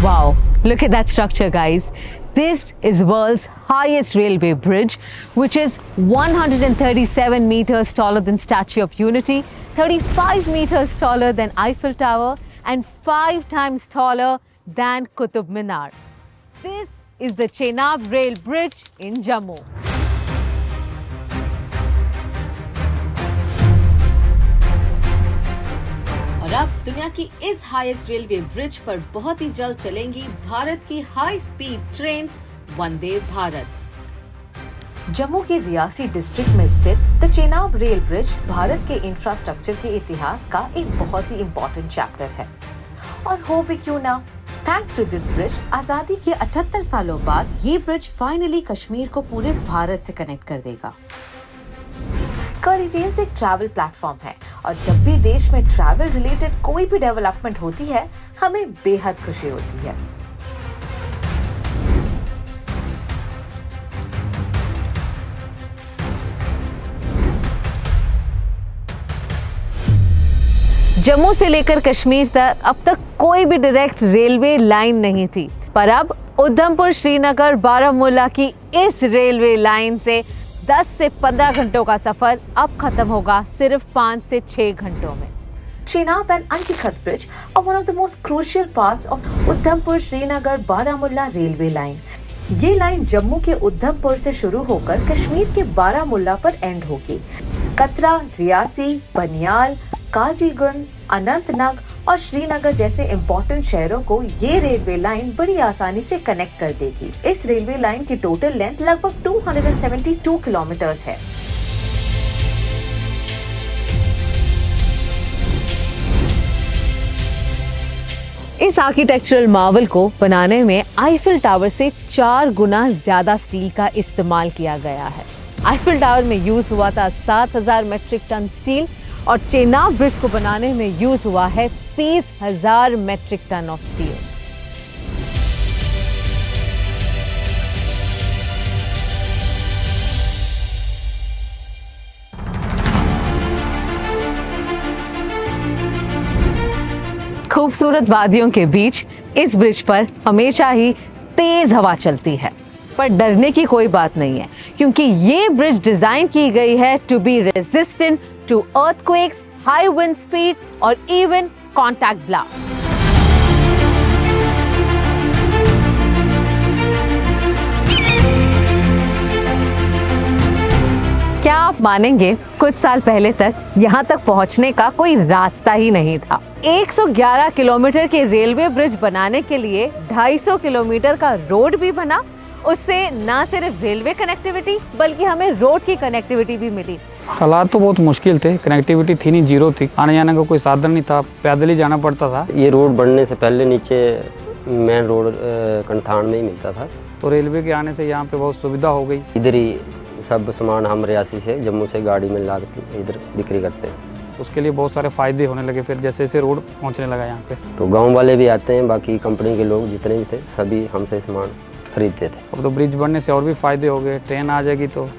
Wow, look at that structure, guys. This is world's highest railway bridge, which is 137 meters taller than Statue of Unity, 35 meters taller than Eiffel Tower, and 5 times taller than Qutub Minar. This is the Chenab Rail Bridge in Jammu. और अब दुनिया की इस highest railway bridge पर बहुत ही जल्द चलेंगी भारत की high speed trains Vande Bharat. Jammu के रियासी डिस्ट्रिक्ट में स्थित the Chenab rail bridge Bharat के इंफ्रास्ट्रक्चर के इतिहास का एक बहुत ही इम्पोर्टेंट चैप्टर है। और हो भी क्यों ना, थैंक्स टू दिस ब्रिज आजादी के 78 सालों बाद ये ब्रिज फाइनली कश्मीर को पूरे भारत से कनेक्ट कर देगा। कौड़ी रेंज एक ट्रैवल प्लेटफॉर्म है और जब भी देश में ट्रैवल रिलेटेड कोई भी डेवलपमेंट होती है, हमें बेहद खुशी होती है। जम्मू से लेकर कश्मीर तक अब तक कोई भी डायरेक्ट रेलवे लाइन नहीं थी, पर अब उधमपुर श्रीनगर बारामूला की इस रेलवे लाइन से 10 से 15 घंटों का सफर अब खत्म होगा सिर्फ 5 से 6 घंटों में। Chenab and Anchikhat Bridge are one of the most crucial parts of Udhampur Srinagar Baramulla railway line. ये लाइन जम्मू के उधमपुर से शुरू होकर कश्मीर के बारामुल्ला पर एंड होगी। कतरा, रियासी, बनियाल, काजीगुंड, अनंतनाग और श्रीनगर जैसे इम्पोर्टेंट शहरों को ये रेलवे लाइन बड़ी आसानी से कनेक्ट कर देगी। इस रेलवे लाइन की टोटल लेंथ लगभग 272 किलोमीटर्स है। इस आर्किटेक्चरल मार्वल को बनाने में आईफिल टावर से 4 गुना ज्यादा स्टील का इस्तेमाल किया गया है। आईफिल टावर में यूज हुआ था 7000 मेट्रिक टन स्टील और चेनाब ब्रिज को बनाने में यूज हुआ है 30,000 मेट्रिक टन ऑफ स्टील। खूबसूरत वादियों के बीच इस ब्रिज पर हमेशा ही तेज हवा चलती है, पर डरने की कोई बात नहीं है, क्योंकि ये ब्रिज डिजाइन की गई है to be resistant to earthquakes, high wind speed or even contact blast. क्या आप मानेंगे, कुछ साल पहले तक यहाँ तक पहुँचने का कोई रास्ता ही नहीं था। 111 किलोमीटर के रेलवे ब्रिज बनाने के लिए 250 किलोमीटर का रोड भी बना। उससे न सिर्फ रेलवे कनेक्टिविटी बल्कि हमें रोड की कनेक्टिविटी भी मिली। हालात तो बहुत मुश्किल थे, कनेक्टिविटी थी नहीं, जीरो थी, आने जाने का कोई साधन नहीं था, पैदल ही जाना पड़ता था। ये रोड बनने से पहले नीचे मेन रोड कंठान में ही मिलता था, तो रेलवे के आने से यहाँ पे बहुत सुविधा हो गई। इधर ही सब सामान हम रियासी से जम्मू से गाड़ी में ला के इधर बिक्री करते हैं। उसके लिए बहुत सारे फायदे होने लगे फिर जैसे जैसे रोड पहुँचने लगा यहाँ पे। तो गाँव वाले भी आते हैं, बाकी कंपनी के लोग जितने भी थे सभी हमसे सामान खरीदते थे। अब तो ब्रिज बनने से और भी फायदे हो गए, ट्रेन आ जाएगी तो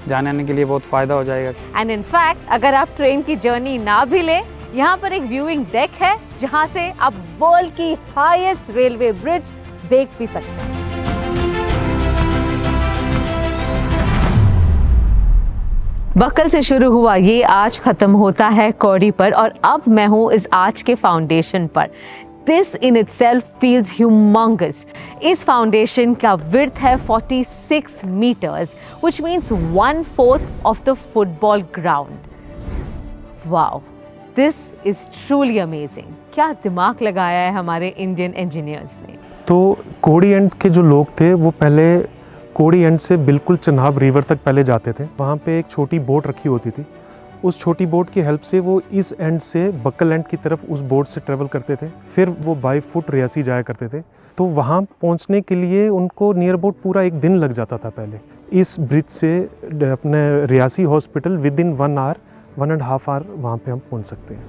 जाने आने के लिए बहुत फायदा हो जाएगा। एंड इन फैक्ट अगर आप ट्रेन की जर्नी ना भी ले, यहाँ पर एक व्यूइंग डेक है जहाँ से आप वर्ल्ड की हाईएस्ट रेलवे ब्रिज देख भी सकते हैं। बक्कल से शुरू हुआ ये आर्च खत्म होता है कौड़ी पर और अब मैं हूँ इस आर्च के फाउंडेशन पर। This in itself feels humongous. इस फाउंडेशन का विड्थ है 46 meters, which means 1/4 of the football ground. Wow, this is truly amazing. क्या दिमाग लगाया है हमारे इंडियन इंजीनियर्स ने। तो कौड़ी एंड के जो लोग थे वो पहले कौड़ी एंड से बिल्कुल चनाब रिवर तक पहले जाते थे। वहाँ पे एक छोटी बोट रखी होती थी, उस छोटी बोट की हेल्प से वो इस एंड से बक्कल एंड की तरफ उस बोट से ट्रेवल करते थे। फिर वो बाई फुट रियासी जाया करते थे। तो वहाँ पहुँचने के लिए उनको नियर अबाउट पूरा 1 दिन लग जाता था पहले। इस ब्रिज से अपने Reasi hospital within 1 hour 1.5 hour वहाँ पे हम पहुँच सकते हैं।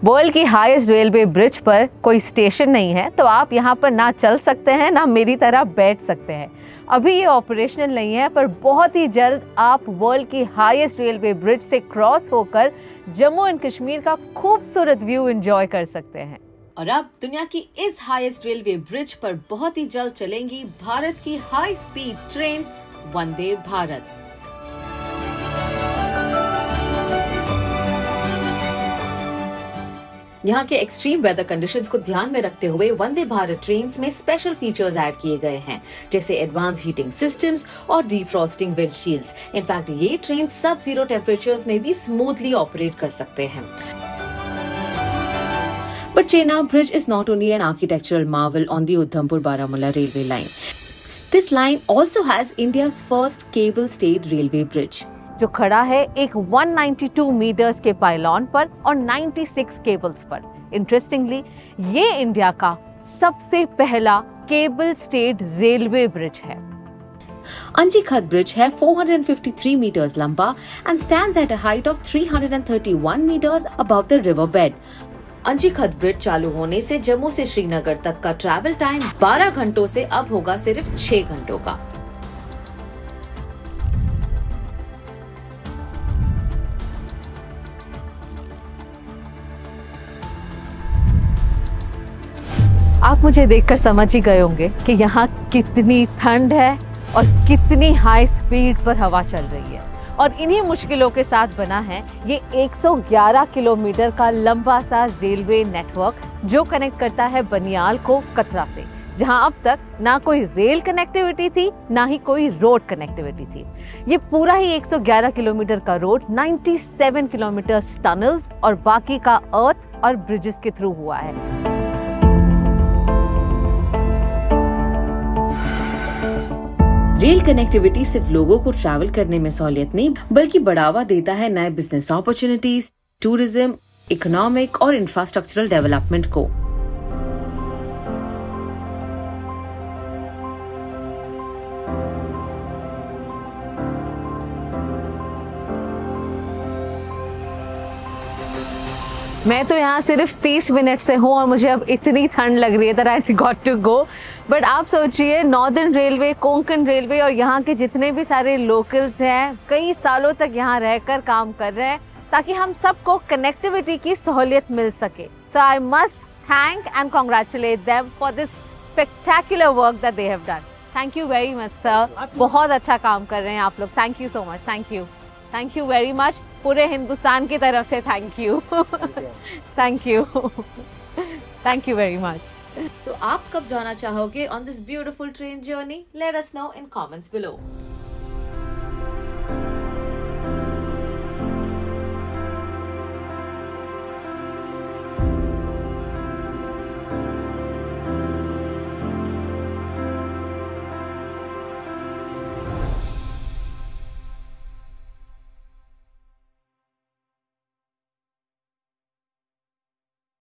वर्ल्ड की हाईएस्ट रेलवे ब्रिज पर कोई स्टेशन नहीं है, तो आप यहाँ पर ना चल सकते हैं ना मेरी तरह बैठ सकते हैं। अभी ये ऑपरेशनल नहीं है, पर बहुत ही जल्द आप वर्ल्ड की हाईएस्ट रेलवे ब्रिज से क्रॉस होकर जम्मू एंड कश्मीर का खूबसूरत व्यू एंजॉय कर सकते हैं। और अब दुनिया की इस हाईएस्ट रेलवे ब्रिज पर बहुत ही जल्द चलेंगी भारत की high speed trains Vande Bharat. यहाँ के एक्सट्रीम वेदर कंडीशंस को ध्यान में रखते हुए वंदे भारत ट्रेन्स में स्पेशल फीचर्स ऐड किए गए हैं, जैसे एडवांस हीटिंग सिस्टम्स और डीफ्रॉस्टिंग विंडशील्ड्स। इनफैक्ट ये ट्रेन सब जीरो टेम्परेचर्स में भी स्मूथली ऑपरेट कर सकते हैं। But Chenab Bridge is not only an architectural marvel on the Udhampur-Baramulla railway line. This line also has India's first cable-stayed railway bridge, जो खड़ा है एक 192 मीटर्स के पाइलॉन पर और 96 केबल्स पर। इंटरेस्टिंगली, ये इंडिया का सबसे पहला केबल स्टेड रेलवे ब्रिज है। Anchikhat Bridge है 453 meters लंबा and stands at a height of 331 meters above the river bed. Anchikhat bridge चालू होने से जम्मू से श्रीनगर तक का ट्रैवल टाइम 12 घंटों से अब होगा सिर्फ 6 घंटों का। आप मुझे देखकर समझ ही गए होंगे कि यहाँ कितनी ठंड है और कितनी हाई स्पीड पर हवा चल रही है। और इन्हीं मुश्किलों के साथ बना है ये 111 किलोमीटर का लंबा सा रेलवे नेटवर्क, जो कनेक्ट करता है बनियाल को कतरा से, जहां अब तक ना कोई रेल कनेक्टिविटी थी ना ही कोई रोड कनेक्टिविटी थी। ये पूरा ही 111 किलोमीटर का रोड 97 किलोमीटर टनल्स और बाकी का अर्थ और ब्रिजेस के थ्रू हुआ है। रेल कनेक्टिविटी सिर्फ लोगों को ट्रैवल करने में सहूलियत नहीं, बल्कि बढ़ावा देता है नए बिजनेस अपॉर्चुनिटीज, टूरिज्म, इकोनॉमिक और इंफ्रास्ट्रक्चरल डेवलपमेंट को। मैं तो यहाँ सिर्फ 30 मिनट से हूँ और मुझे अब इतनी ठंड लग रही है that I got to go। But आप सोचिए, नॉर्दर्न रेलवे, कोंकण रेलवे और यहाँ के जितने भी सारे लोकल्स हैं कई सालों तक यहाँ रहकर काम कर रहे हैं ताकि हम सबको कनेक्टिविटी की सहूलियत मिल सके। So I must thank and congratulate them for this spectacular work that they have done. Thank you very much sir, बहुत अच्छा काम कर रहे हैं आप लोग। Thank you so much. Thank you very much. पूरे हिंदुस्तान की तरफ से thank you. Thank you very much. तो आप कब जाना चाहोगे on this beautiful train journey? Let us know in comments below.